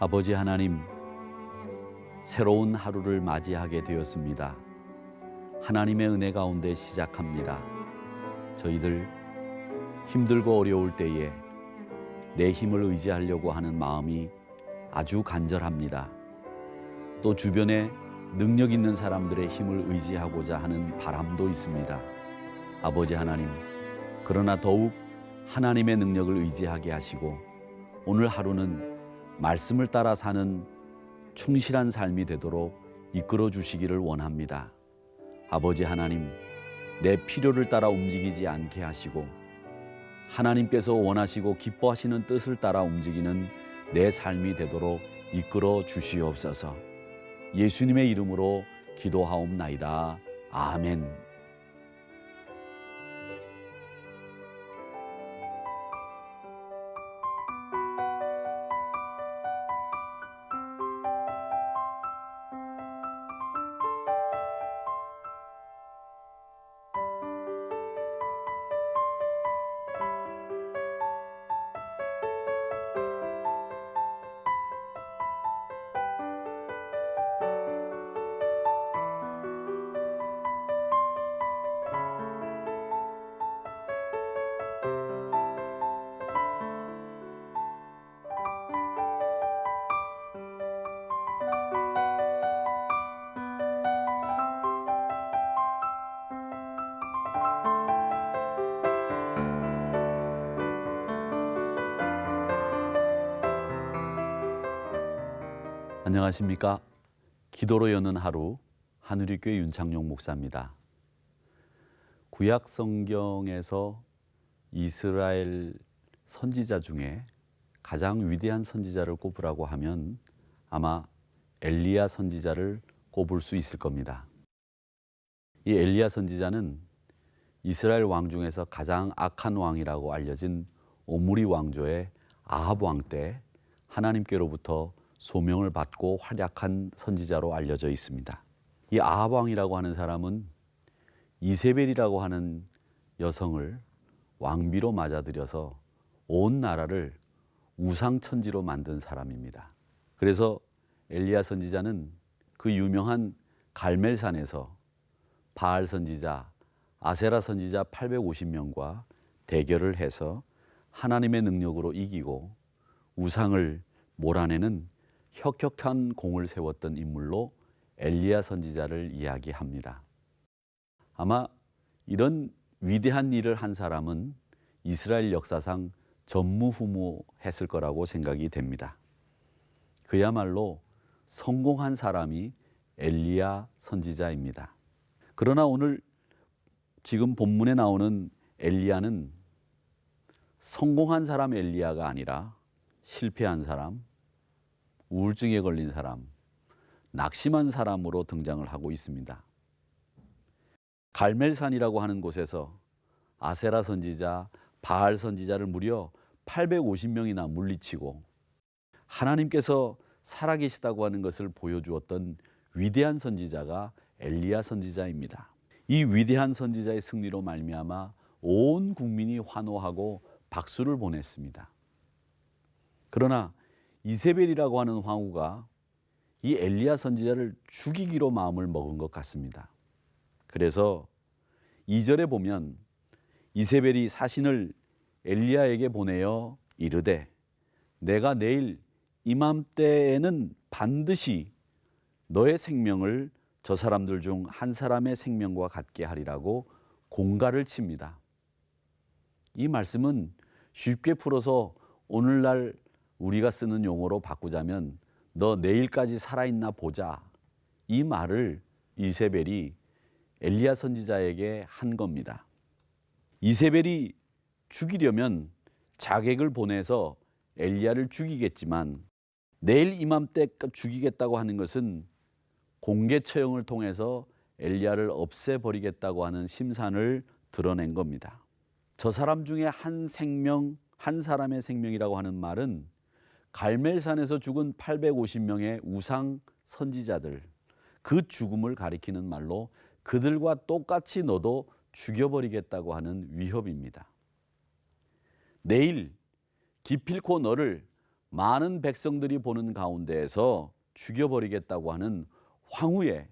아버지 하나님, 새로운 하루를 맞이하게 되었습니다. 하나님의 은혜 가운데 시작합니다. 저희들 힘들고 어려울 때에 내 힘을 의지하려고 하는 마음이 아주 간절합니다. 또 주변에 능력 있는 사람들의 힘을 의지하고자 하는 바람도 있습니다. 아버지 하나님, 그러나 더욱 하나님의 능력을 의지하게 하시고 오늘 하루는 말씀을 따라 사는 충실한 삶이 되도록 이끌어 주시기를 원합니다. 아버지 하나님, 내 필요를 따라 움직이지 않게 하시고 하나님께서 원하시고 기뻐하시는 뜻을 따라 움직이는 내 삶이 되도록 이끌어 주시옵소서. 예수님의 이름으로 기도하옵나이다. 아멘. 안녕하십니까? 기도로 여는 하루, 하누리교회 윤창용 목사입니다. 구약 성경에서 이스라엘 선지자 중에 가장 위대한 선지자를 꼽으라고 하면 아마 엘리야 선지자를 꼽을 수 있을 겁니다. 이 엘리야 선지자는 이스라엘 왕 중에서 가장 악한 왕이라고 알려진 오므리 왕조의 아합 왕 때 하나님께로부터 소명을 받고 활약한 선지자로 알려져 있습니다. 이 아합 왕이라고 하는 사람은 이세벨이라고 하는 여성을 왕비로 맞아들여서 온 나라를 우상천지로 만든 사람입니다. 그래서 엘리야 선지자는 그 유명한 갈멜산에서 바알 선지자, 아세라 선지자 850명과 대결을 해서 하나님의 능력으로 이기고 우상을 몰아내는 혁혁한 공을 세웠던 인물로 엘리야 선지자를 이야기합니다. 아마 이런 위대한 일을 한 사람은 이스라엘 역사상 전무후무했을 거라고 생각이 됩니다. 그야말로 성공한 사람이 엘리야 선지자입니다. 그러나 오늘 지금 본문에 나오는 엘리야는 성공한 사람 엘리야가 아니라 실패한 사람, 우울증에 걸린 사람, 낙심한 사람으로 등장을 하고 있습니다. 갈멜산이라고 하는 곳에서 아세라 선지자, 바알 선지자를 무려 850명이나 물리치고 하나님께서 살아계시다고 하는 것을 보여주었던 위대한 선지자가 엘리야 선지자입니다. 이 위대한 선지자의 승리로 말미암아 온 국민이 환호하고 박수를 보냈습니다. 그러나 이세벨이라고 하는 황후가 이 엘리야 선지자를 죽이기로 마음을 먹은 것 같습니다. 그래서 2절에 보면 이세벨이 사신을 엘리야에게 보내어 이르되 내가 내일 이맘때에는 반드시 너의 생명을 저 사람들 중 한 사람의 생명과 같게 하리라고 공갈을 칩니다. 이 말씀은 쉽게 풀어서 오늘날 우리가 쓰는 용어로 바꾸자면 너 내일까지 살아있나 보자, 이 말을 이세벨이 엘리야 선지자에게 한 겁니다. 이세벨이 죽이려면 자객을 보내서 엘리야를 죽이겠지만 내일 이맘때 죽이겠다고 하는 것은 공개 처형을 통해서 엘리야를 없애버리겠다고 하는 심산을 드러낸 겁니다. 저 사람 중에 한 생명, 한 사람의 생명이라고 하는 말은 갈멜산에서 죽은 850명의 우상 선지자들, 그 죽음을 가리키는 말로 그들과 똑같이 너도 죽여버리겠다고 하는 위협입니다. 내일 기필코 너를 많은 백성들이 보는 가운데에서 죽여버리겠다고 하는 황후의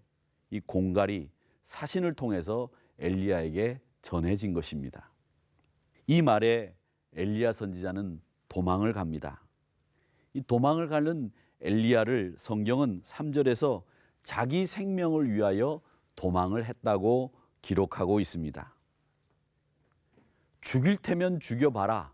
이 공갈이 사신을 통해서 엘리야에게 전해진 것입니다. 이 말에 엘리야 선지자는 도망을 갑니다. 이 도망을 가는 엘리야를 성경은 3절에서 자기 생명을 위하여 도망을 했다고 기록하고 있습니다. 죽일 테면 죽여봐라.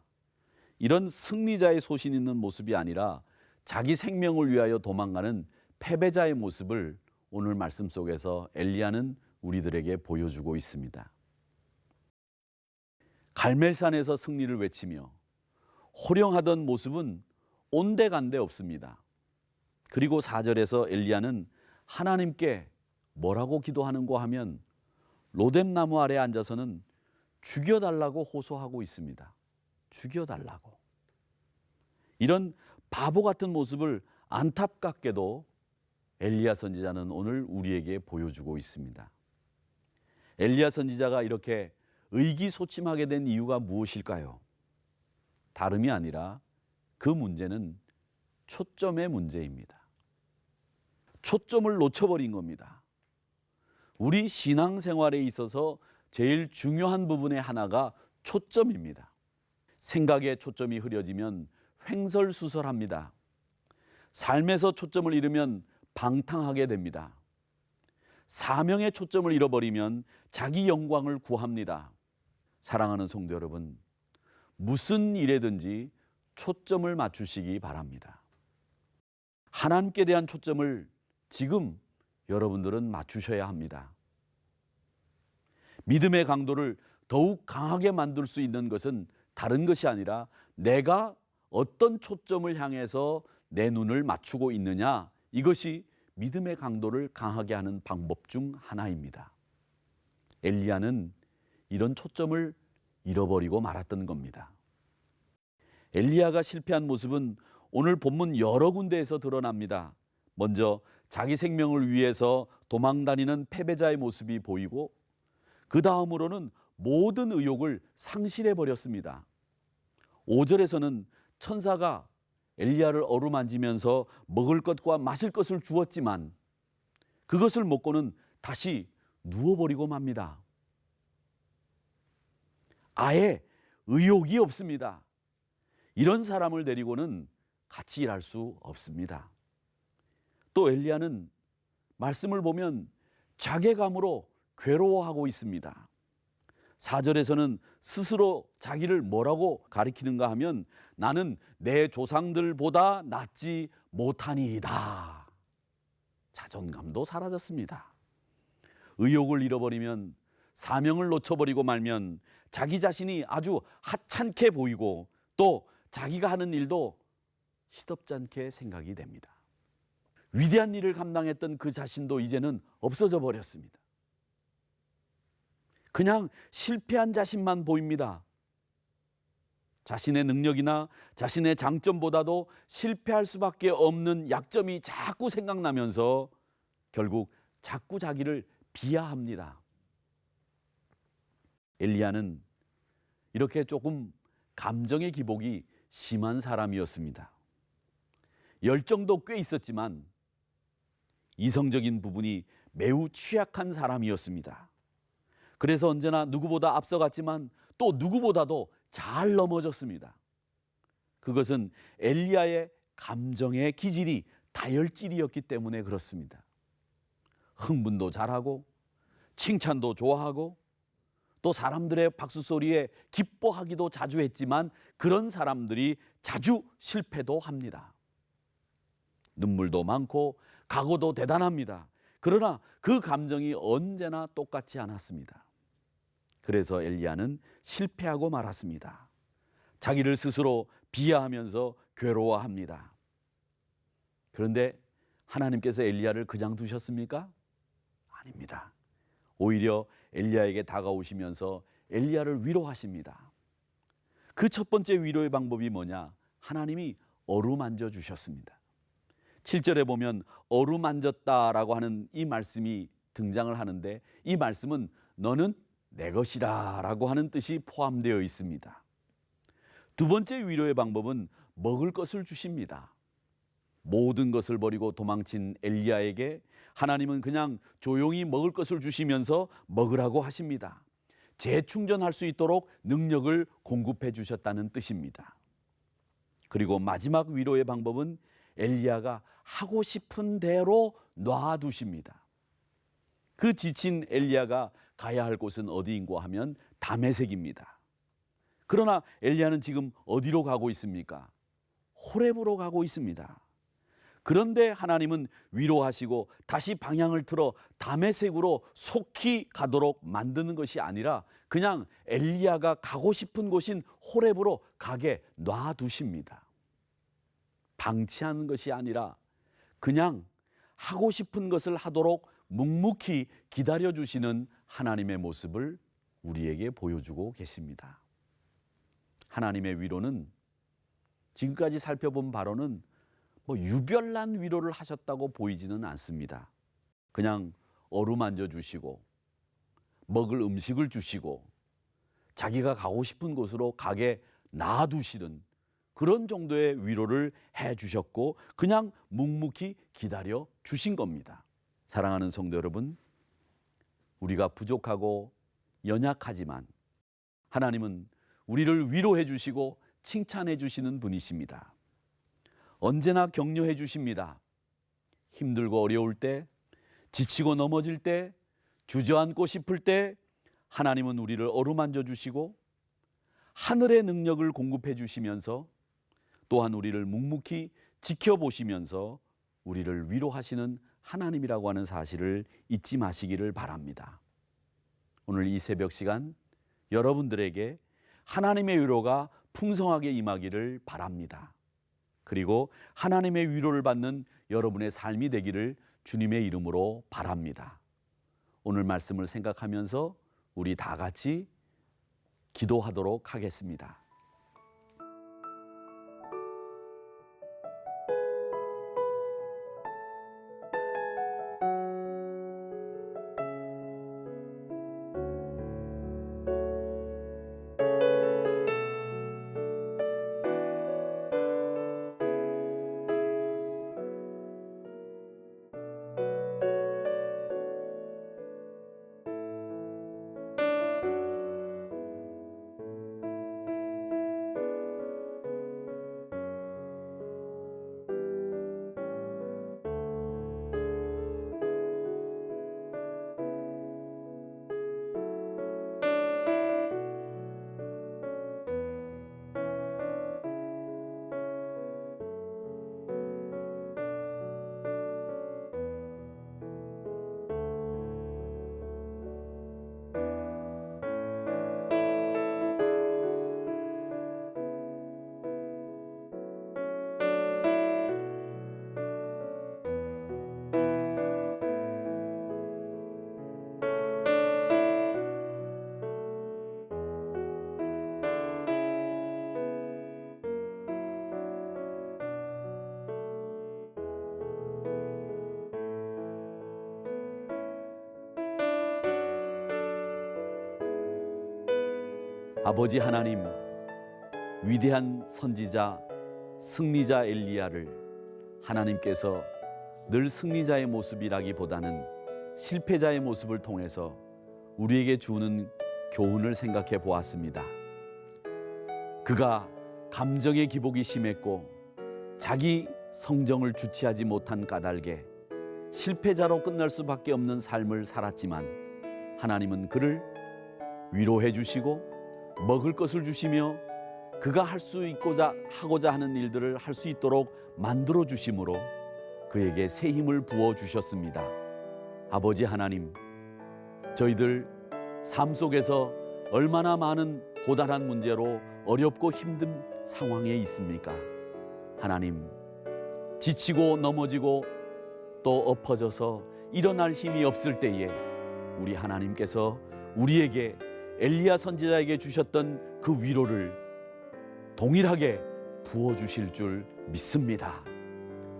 이런 승리자의 소신 있는 모습이 아니라 자기 생명을 위하여 도망가는 패배자의 모습을 오늘 말씀 속에서 엘리야는 우리들에게 보여주고 있습니다. 갈멜산에서 승리를 외치며 호령하던 모습은 온데간데 없습니다. 그리고 4절에서 엘리야는 하나님께 뭐라고 기도하는가 하면 로뎀나무 아래 앉아서는 죽여달라고 호소하고 있습니다. 죽여달라고. 이런 바보 같은 모습을 안타깝게도 엘리야 선지자는 오늘 우리에게 보여주고 있습니다. 엘리야 선지자가 이렇게 의기소침하게 된 이유가 무엇일까요? 다름이 아니라 그 문제는 초점의 문제입니다. 초점을 놓쳐버린 겁니다. 우리 신앙생활에 있어서 제일 중요한 부분의 하나가 초점입니다. 생각의 초점이 흐려지면 횡설수설합니다. 삶에서 초점을 잃으면 방탕하게 됩니다. 사명의 초점을 잃어버리면 자기 영광을 구합니다. 사랑하는 성도 여러분, 무슨 일에든지 초점을 맞추시기 바랍니다. 하나님께 대한 초점을 지금 여러분들은 맞추셔야 합니다. 믿음의 강도를 더욱 강하게 만들 수 있는 것은 다른 것이 아니라 내가 어떤 초점을 향해서 내 눈을 맞추고 있느냐, 이것이 믿음의 강도를 강하게 하는 방법 중 하나입니다. 엘리야는 이런 초점을 잃어버리고 말았던 겁니다. 엘리야가 실패한 모습은 오늘 본문 여러 군데에서 드러납니다. 먼저 자기 생명을 위해서 도망다니는 패배자의 모습이 보이고, 그 다음으로는 모든 의욕을 상실해 버렸습니다. 5절에서는 천사가 엘리야를 어루만지면서 먹을 것과 마실 것을 주었지만 그것을 먹고는 다시 누워버리고 맙니다. 아예 의욕이 없습니다. 이런 사람을 데리고는 같이 일할 수 없습니다. 또 엘리야는 말씀을 보면 자괴감으로 괴로워하고 있습니다. 4절에서는 스스로 자기를 뭐라고 가리키는가 하면 나는 내 조상들보다 낫지 못하니이다. 자존감도 사라졌습니다. 의욕을 잃어버리면, 사명을 놓쳐버리고 말면 자기 자신이 아주 하찮게 보이고 또 자기가 하는 일도 시덥지 않게 생각이 됩니다. 위대한 일을 감당했던 그 자신도 이제는 없어져 버렸습니다. 그냥 실패한 자신만 보입니다. 자신의 능력이나 자신의 장점보다도 실패할 수밖에 없는 약점이 자꾸 생각나면서 결국 자꾸 자기를 비하합니다. 엘리야는 이렇게 조금 감정의 기복이 심한 사람이었습니다. 열정도 꽤 있었지만 이성적인 부분이 매우 취약한 사람이었습니다. 그래서 언제나 누구보다 앞서갔지만 또 누구보다도 잘 넘어졌습니다. 그것은 엘리야의 감정의 기질이 다혈질이었기 때문에 그렇습니다. 흥분도 잘하고 칭찬도 좋아하고 또 사람들의 박수 소리에 기뻐하기도 자주 했지만 그런 사람들이 자주 실패도 합니다. 눈물도 많고 각오도 대단합니다. 그러나 그 감정이 언제나 똑같지 않았습니다. 그래서 엘리야는 실패하고 말았습니다. 자기를 스스로 비하하면서 괴로워합니다. 그런데 하나님께서 엘리야를 그냥 두셨습니까? 아닙니다. 오히려 엘리야에게 다가오시면서 엘리야를 위로하십니다. 그 첫 번째 위로의 방법이 뭐냐? 하나님이 어루만져 주셨습니다. 7절에 보면 어루만졌다라고 하는 이 말씀이 등장을 하는데, 이 말씀은 너는 내 것이라 라고 하는 뜻이 포함되어 있습니다. 두 번째 위로의 방법은 먹을 것을 주십니다. 모든 것을 버리고 도망친 엘리야에게 하나님은 그냥 조용히 먹을 것을 주시면서 먹으라고 하십니다. 재충전할 수 있도록 능력을 공급해 주셨다는 뜻입니다. 그리고 마지막 위로의 방법은 엘리야가 하고 싶은 대로 놔두십니다. 그 지친 엘리야가 가야 할 곳은 어디인고 하면 다메섹입니다. 그러나 엘리야는 지금 어디로 가고 있습니까? 호렙으로 가고 있습니다. 그런데 하나님은 위로하시고 다시 방향을 틀어 다메섹으로 속히 가도록 만드는 것이 아니라 그냥 엘리야가 가고 싶은 곳인 호렙으로 가게 놔두십니다. 방치하는 것이 아니라 그냥 하고 싶은 것을 하도록 묵묵히 기다려주시는 하나님의 모습을 우리에게 보여주고 계십니다. 하나님의 위로는 지금까지 살펴본 바로는 유별난 위로를 하셨다고 보이지는 않습니다. 그냥 어루만져 주시고 먹을 음식을 주시고 자기가 가고 싶은 곳으로 가게 놔두시는 그런 정도의 위로를 해 주셨고 그냥 묵묵히 기다려 주신 겁니다. 사랑하는 성도 여러분, 우리가 부족하고 연약하지만 하나님은 우리를 위로해 주시고 칭찬해 주시는 분이십니다. 언제나 격려해 주십니다. 힘들고 어려울 때, 지치고 넘어질 때, 주저앉고 싶을 때 하나님은 우리를 어루만져 주시고 하늘의 능력을 공급해 주시면서 또한 우리를 묵묵히 지켜보시면서 우리를 위로하시는 하나님이라고 하는 사실을 잊지 마시기를 바랍니다. 오늘 이 새벽 시간 여러분들에게 하나님의 위로가 풍성하게 임하기를 바랍니다. 그리고 하나님의 위로를 받는 여러분의 삶이 되기를 주님의 이름으로 바랍니다. 오늘 말씀을 생각하면서 우리 다 같이 기도하도록 하겠습니다. 아버지 하나님, 위대한 선지자 승리자 엘리야를 하나님께서 늘 승리자의 모습이라기보다는 실패자의 모습을 통해서 우리에게 주는 교훈을 생각해 보았습니다. 그가 감정의 기복이 심했고 자기 성정을 주체하지 못한 까닭에 실패자로 끝날 수밖에 없는 삶을 살았지만 하나님은 그를 위로해 주시고 먹을 것을 주시며 그가 할 수 있고자 하고자 하는 일들을 할 수 있도록 만들어 주심으로 그에게 새 힘을 부어 주셨습니다. 아버지 하나님, 저희들 삶 속에서 얼마나 많은 고달한 문제로 어렵고 힘든 상황에 있습니까? 하나님, 지치고 넘어지고 또 엎어져서 일어날 힘이 없을 때에 우리 하나님께서 우리에게 엘리야 선지자에게 주셨던 그 위로를 동일하게 부어주실 줄 믿습니다.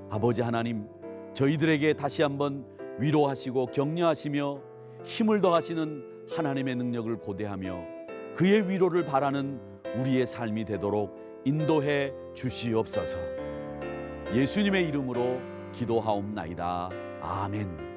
아버지 하나님, 저희들에게 다시 한번 위로하시고 격려하시며 힘을 더하시는 하나님의 능력을 고대하며 그의 위로를 바라는 우리의 삶이 되도록 인도해 주시옵소서. 예수님의 이름으로 기도하옵나이다. 아멘.